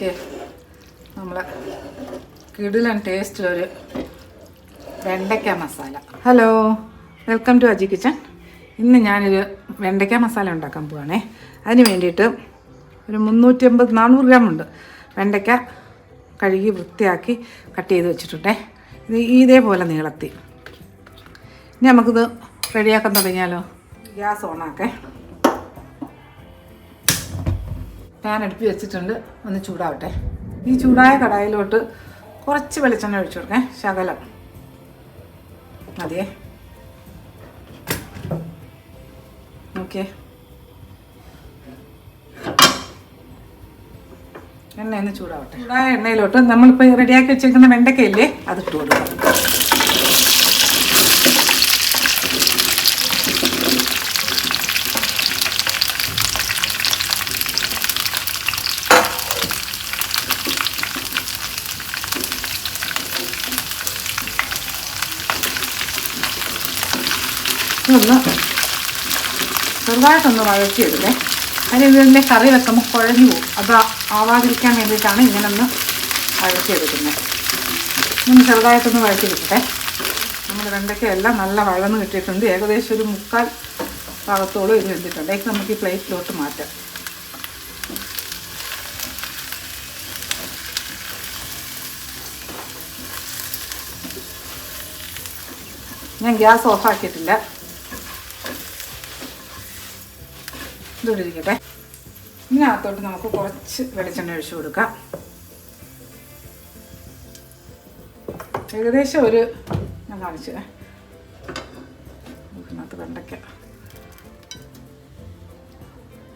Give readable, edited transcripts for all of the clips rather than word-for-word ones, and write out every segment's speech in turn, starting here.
Okay, നമ്മൾ കിടിലൻ ടേസ്റ്റിലൊരു വെണ്ടയ്ക്ക മസാല. Hello, welcome to Aji kitchen. ഇന്ന് ഞാനൊരു വെണ്ടയ്ക്ക മസാല ഉണ്ടാക്കാൻ പോവുകയാണേ. അതിന് വേണ്ടിയിട്ട് ഒരു 350-400 ഗ്രാം ഉണ്ട് വെണ്ടയ്ക്ക. കഴുകി വൃത്തിയാക്കി കട്ട് ചെയ്ത് വെച്ചിട്ടുണ്ടേ. ഇത് ഇതേപോലെ നീളത്തി. ഇനി നമുക്കിത് റെഡിയാക്കാൻ തുടങ്ങിയാലോ. ഗ്യാസ് ഓണാക്കേ. പാൻ അടുപ്പി വെച്ചിട്ടുണ്ട്, ഒന്ന് ചൂടാവട്ടെ. ഈ ചൂടായ കടായിലോട്ട് കുറച്ച് വെളിച്ചെണ്ണ ഒഴിച്ചു കൊടുക്കേ, ശകലം മതിയേ. ഓക്കെ, എണ്ണ ഒന്ന് ചൂടാവട്ടെ. ചൂടായ എണ്ണയിലോട്ട് നമ്മളിപ്പോൾ റെഡിയാക്കി വെച്ചിരിക്കുന്ന വെണ്ടയ്ക്കയില്ലേ, അതിട്ട് കൊടുക്കാം. ഒന്ന് ചെറുതായിട്ടൊന്ന് വഴറ്റിയെടുക്കേ. അതിന് ഇതിൻ്റെ കറി വെക്കുമ്പോൾ കുഴഞ്ഞു പോകും. അത് ആവാതിരിക്കാൻ വേണ്ടിയിട്ടാണ് ഇങ്ങനെ ഒന്ന് വഴറ്റിയെടുക്കുന്നത്. ഒന്ന് ചെറുതായിട്ടൊന്ന് വഴറ്റിയെടുക്കട്ടെ. നമ്മുടെ വെണ്ടയ്ക്കയെല്ലാം നല്ല വഴന്ന് കിട്ടിയിട്ടുണ്ട്. ഏകദേശം ഒരു 3/4 ഭാഗത്തോളം ഇത് വെന്തിട്ടുണ്ട്. ഇത് നമുക്ക് ഈ പ്ലേറ്റിലോട്ട് മാറ്റാം. ഞാൻ ഗ്യാസ് ഓഫാക്കിയിട്ടില്ല, ഇതോടെ ഇരിക്കട്ടെ. ഇതിനകത്തോട്ട് നമുക്ക് കുറച്ച് വെളിച്ചെണ്ണ ഒഴിച്ചു കൊടുക്കാം. ഏകദേശം ഒരു ഞാൻ കാണിച്ചു ഇതിനകത്ത് വെണ്ടയ്ക്ക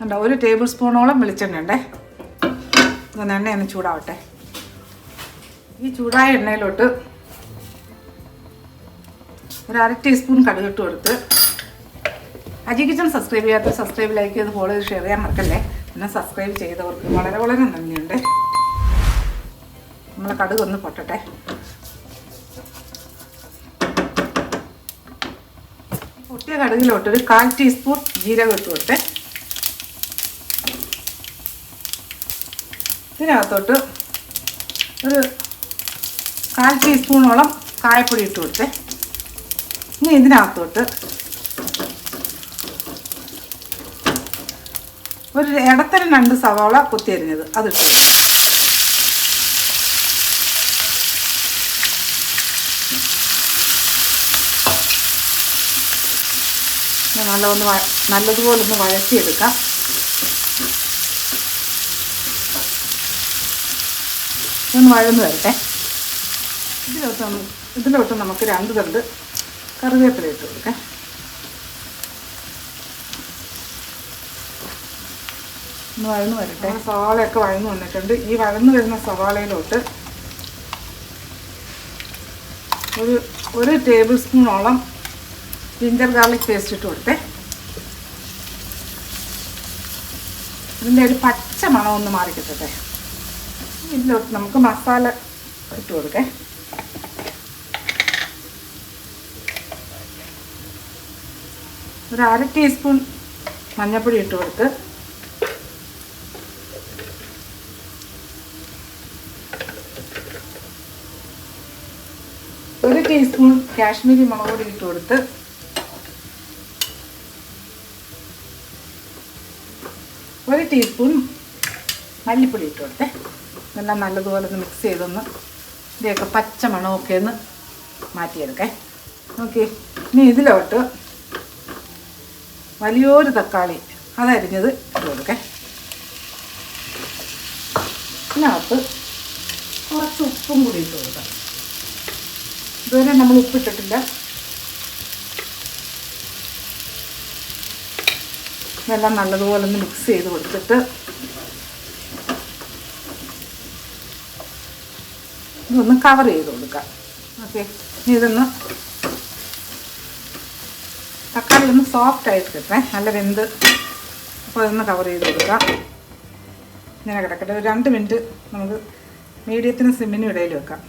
കണ്ടോ, 1 ടേബിൾ സ്പൂണോളം വെളിച്ചെണ്ണ ഉണ്ടേ. ഇതൊന്ന് എണ്ണയൊന്ന് ചൂടാവട്ടെ. ഈ ചൂടായ എണ്ണയിലോട്ട് ഒരു 1/2 ടീസ്പൂൺ കടുകിട്ട് കൊടുത്ത്. അജി കിച്ചൺ സബ്സ്ക്രൈബ് ചെയ്യാത്ത സബ്സ്ക്രൈബ്, ലൈക്ക് ചെയ്ത് ഫോളോ ചെയ്ത് ഷെയർ ചെയ്യാൻ മറക്കല്ലേ. പിന്നെ സബ്സ്ക്രൈബ് ചെയ്തവർക്ക് വളരെ വളരെ നന്ദിയുണ്ട്. നമ്മൾ കടുക് ഒന്ന് പൊട്ടട്ടെ. പൊട്ടിയ കടുകിലോട്ടൊരു 1/4 ടീസ്പൂൺ ജീരകം ഇട്ട് കൊടുത്തേ. ഇതിനകത്തോട്ട് ഒരു 1/4 ടീസ്പൂണോളം കായപ്പൊടി ഇട്ട് കൊടുത്തേ. ഇനി ഇതിനകത്തോട്ട് ഒരു ഇടത്തരം 2 സവാള കൊത്തിയരിഞ്ഞത് അതിട്ട്. നല്ലതുപോലെ ഒന്ന് വഴറ്റിയെടുക്കാം. ഒന്ന് വഴന്ന് വരട്ടെ. ഇതിലോട്ട് നമുക്ക് 2 തണ്ട് കറിവേപ്പില ഇട്ട് കൊടുക്കാം. ഒന്ന് വഴന്ന് വരട്ടെ. സവാളയൊക്കെ വഴന്ന് വന്നിട്ടുണ്ട്. ഈ വഴന്ന് വരുന്ന സവാളയിലോട്ട് ഒരു ടേബിൾ സ്പൂണോളം ജിഞ്ചർ ഗാർലിക് പേസ്റ്റ് ഇട്ട് കൊടുത്തേ. ഇതിൻ്റെ ഒരു പച്ച മണം ഒന്ന് മാറിക്കിട്ടട്ടെ. ഇതിലോട്ട് നമുക്ക് മസാല ഇട്ട് കൊടുക്കേ. ഒരു 1/2 ടീസ്പൂൺ മഞ്ഞൾപ്പൊടി ഇട്ട് കൊടുത്ത്. ഒരു ടീസ്പൂൺ കാശ്മീരി മുളക് പൊടി ഇട്ട് കൊടുത്ത്. ഒരു ടീസ്പൂൺ മല്ലിപ്പൊടി ഇട്ട് കൊടുത്തേ. ഇതെല്ലാം നല്ലതുപോലെ ഒന്ന് മിക്സ് ചെയ്തൊന്ന് ഇതിൻ്റെയൊക്കെ പച്ച മണമൊക്കെ ഒന്ന് മാറ്റിയെടുക്കേ. ഓക്കെ, ഇനി ഇതിലോട്ട് വലിയൊരു തക്കാളി അതരിഞ്ഞത് ഇട്ട് കൊടുക്കേ. ഇതിനകത്ത് കുറച്ച് ഉപ്പും കൂടി ഇട്ട് കൊടുക്കാം. ഇതുവരെ നമ്മൾ ഉപ്പിട്ടിട്ടില്ല. ഇതെല്ലാം നല്ലതുപോലെ ഒന്ന് മിക്സ് ചെയ്ത് കൊടുത്തിട്ട് ഇതൊന്ന് കവർ ചെയ്ത് കൊടുക്കാം. ഓക്കെ, ഇനി ഇതൊന്ന് തക്കാളി ഒന്ന് സോഫ്റ്റ് ആയിട്ട് കിട്ടണേ, നല്ല വെന്ത്. അപ്പോൾ ഇതൊന്ന് കവർ ചെയ്ത് കൊടുക്കാം. ഇങ്ങനെ കിടക്കട്ടെ. ഒരു 2 മിനിറ്റ് നമുക്ക് മീഡിയത്തിനും സിമ്മിനും ഇടയിൽ വെക്കാം.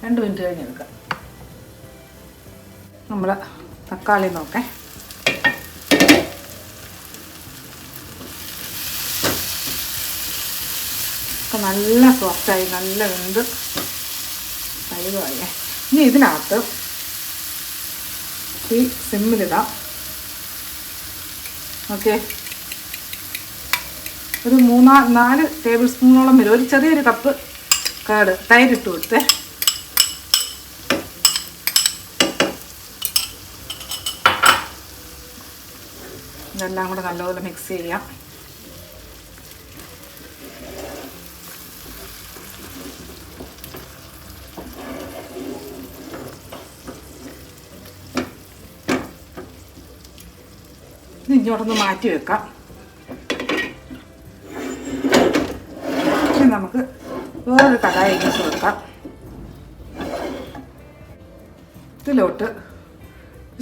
2 മിനിറ്റ് കഴിഞ്ഞ് എടുക്കാം. നമ്മൾ തക്കാളി നോക്കേ. നല്ല സോഫ്റ്റായി, നല്ല വെന്ത് കഴിവായേ. ഇനി ഇതിനകത്ത് ഈ സിമ്മിലിടാം. ഓക്കെ, ഒരു 4 ടേബിൾ സ്പൂണോളം വരും. ഒരു ചെറിയൊരു കപ്പ് തൈരിട്ട് കൊടുത്തേ. ഇതെല്ലാം കൂടെ നല്ലപോലെ മിക്സ് ചെയ്യാം. ഇത് ഇങ്ങോട്ടൊന്ന് മാറ്റി വെക്കാം. ഇനി നമുക്ക് വേറൊരു കടായി ഇങ്ങോട്ട് വെക്കാം. ഇതിലോട്ട്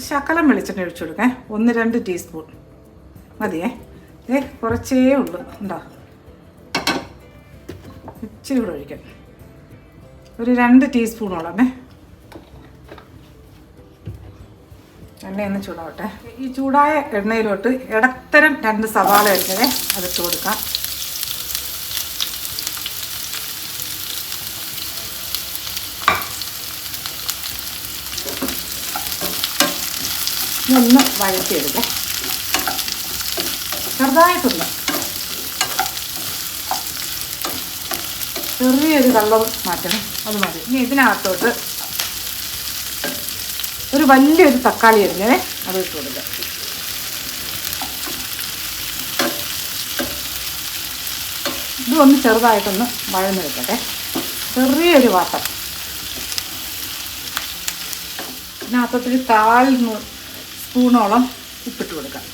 ശകലം വെളിച്ചെണ്ണ ഒഴിച്ചു കൊടുക്കാം. 1-2 ടീസ്പൂൺ മതിയേ. കുറച്ചേ ഉള്ളൂ, ഉണ്ടോ? ഇച്ചിരി കൂടെ ഒഴിക്കാം. ഒരു 2 ടീസ്പൂണോളമേ. എണ്ണയൊന്ന് ചൂടാവട്ടെ. ഈ ചൂടായ എണ്ണയിലോട്ട് ഇടത്തരം 2 സവാള അരിഞ്ഞത് അതിട്ട് കൊടുക്കാം. ഇതൊന്ന് വഴറ്റിയെടുക്കാം. ചെറുതായിട്ടുണ്ട്, ചെറിയൊരു വെള്ളം മാറ്റണം, അത് മതി. ഇനി ഇതിനകത്തോട്ട് ഒരു വലിയൊരു തക്കാളി അരിഞ്ഞേ അത് ഇട്ട് കൊടുക്കാം. ഇതൊന്ന് ചെറുതായിട്ടൊന്ന് വഴന്ന് വെക്കട്ടെ. ചെറിയൊരു വാട്ടം. ഇതിനകത്തോട്ടൊരു 1/4 സ്പൂണോളം ഉപ്പിട്ട് കൊടുക്കാം.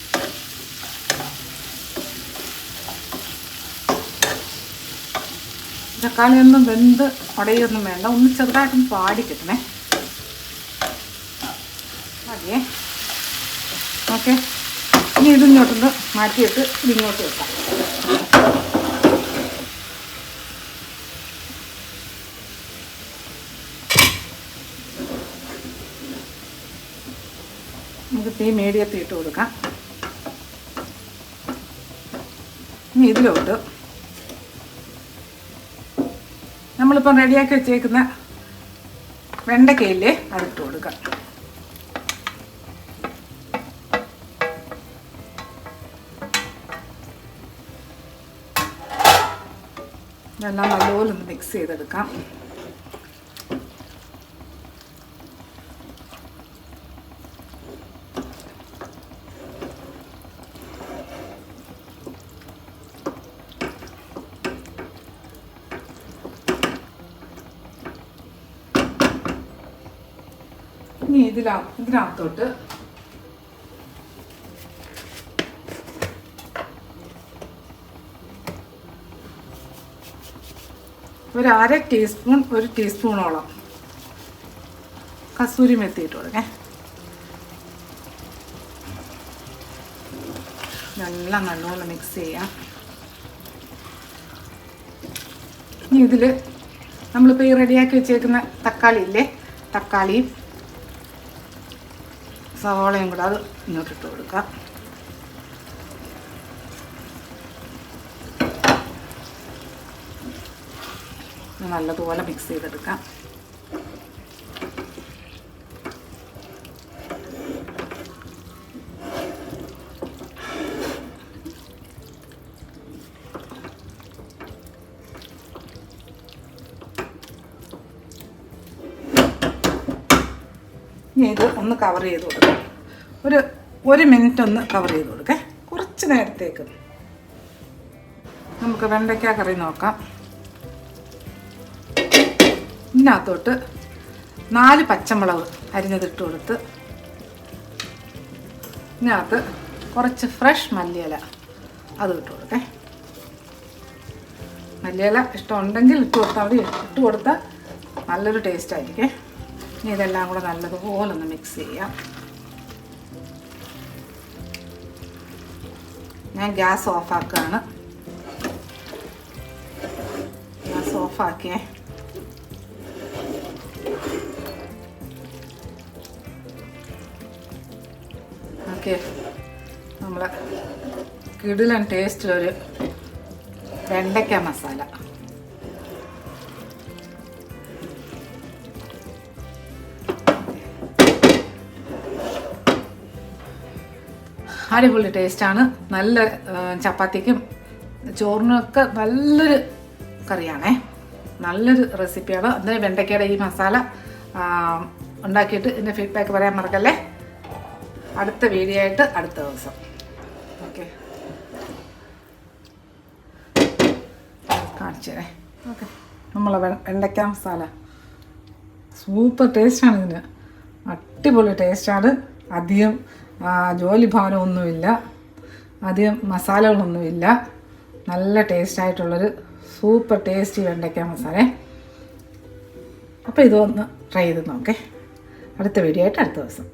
തക്കാളി ഒന്നും വെന്ത് ഉടയൊന്നും വേണ്ട, ഒന്ന് ചെറുതായിട്ടൊന്ന് പാടി കിട്ടണേ. മതിയേ. ഓക്കെ, ഇനി ഇതിങ്ങോട്ടൊന്ന് മാറ്റിയിട്ട് ഇതിങ്ങോട്ട് വെക്കാം. നമുക്ക് തീ മീഡിയത്തിൽ ഇട്ട് കൊടുക്കാം. ഇനി ഇതിലോട്ട് നമ്മളിപ്പം റെഡിയാക്കി വെച്ചേക്കുന്ന വെണ്ടയ്ക്കയില്ലേ അതിട്ട് കൊടുക്കാം. ഇതെല്ലാം നല്ലപോലെ ഒന്ന് മിക്സ് ചെയ്തെടുക്കാം. ഇനി ഇതിനകത്തോട്ട് ഒരു 1/2 ടീസ്പൂൺ, 1 ടീസ്പൂണോളം കസൂരി മെത്തി ഇട്ട് കൊടുക്കേ. ഇതെല്ലാം നല്ലപോലെ മിക്സ് ചെയ്യാം. ഇനി ഇതിൽ നമ്മളിപ്പോൾ ഈ റെഡിയാക്കി വെച്ചേക്കുന്ന തക്കാളി ഇല്ലേ, തക്കാളിയും സവാളയും കൂടെ അത് ഇങ്ങോട്ടിട്ട് കൊടുക്കാം. നല്ലതുപോലെ മിക്സ് ചെയ്തെടുക്കാം. ഇനി ഇത് ഒന്ന് കവർ ചെയ്ത് കൊടുക്കാം. ഒരു മിനിറ്റ് ഒന്ന് കവർ ചെയ്ത് കൊടുക്കേ, കുറച്ച് നേരത്തേക്ക്. നമുക്ക് വെണ്ടയ്ക്ക കറി നോക്കാം. ഇതിനകത്തോട്ട് 4 പച്ചമുളക് അരിഞ്ഞതിട്ട് കൊടുത്ത്, ഇതിനകത്ത് കുറച്ച് ഫ്രഷ് മല്ലിയില അത് ഇട്ട് കൊടുക്കേ. മല്ലിയില ഇഷ്ടമുണ്ടെങ്കിൽ ഇട്ട് കൊടുത്താൽ മതി, ഇട്ട് കൊടുത്താൽ നല്ലൊരു ടേസ്റ്റ് ആയിരിക്കേ. ഇനി ഇതെല്ലാം കൂടെ നല്ലതുപോലെ ഒന്ന് മിക്സ് ചെയ്യാം. ഞാൻ ഗ്യാസ് ഓഫാക്കുകയാണ്. ഗ്യാസ് ഓഫാക്കിയേ. ഓക്കെ, നമ്മളെ കിടിലൻ ടേസ്റ്റിലൊരു വെണ്ടയ്ക്ക മസാല അടിപൊളി ടേസ്റ്റാണ്. നല്ല ചപ്പാത്തിക്കും ചോറിനൊക്കെ നല്ലൊരു കറിയാണേ. നല്ലൊരു റെസിപ്പിയാണ്. അന്നേരം വെണ്ടയ്ക്കയുടെ ഈ മസാല ഉണ്ടാക്കിയിട്ട് ഇതിൻ്റെ ഫീഡ്ബാക്ക് പറയാൻ മറക്കല്ലേ. അടുത്ത വീഡിയോ ആയിട്ട് അടുത്ത ദിവസം. ഓക്കെ, കാണിച്ചു തരേ. ഓക്കെ, നമ്മളെ വെണ്ടയ്ക്ക മസാല സൂപ്പർ ടേസ്റ്റാണ്. ഇതിന് അടിപൊളി ടേസ്റ്റാണ്. അധികം ജോലി ഭാരമൊന്നുമില്ല, അധികം മസാലകളൊന്നുമില്ല. നല്ല ടേസ്റ്റായിട്ടുള്ളൊരു സൂപ്പർ ടേസ്റ്റി വെണ്ടയ്ക്ക മസാല. അപ്പോൾ ഇതൊന്ന് ട്രൈ ചെയ്ത് നോക്കേ. അടുത്ത വീഡിയോ ആയിട്ട് അടുത്ത ദിവസം.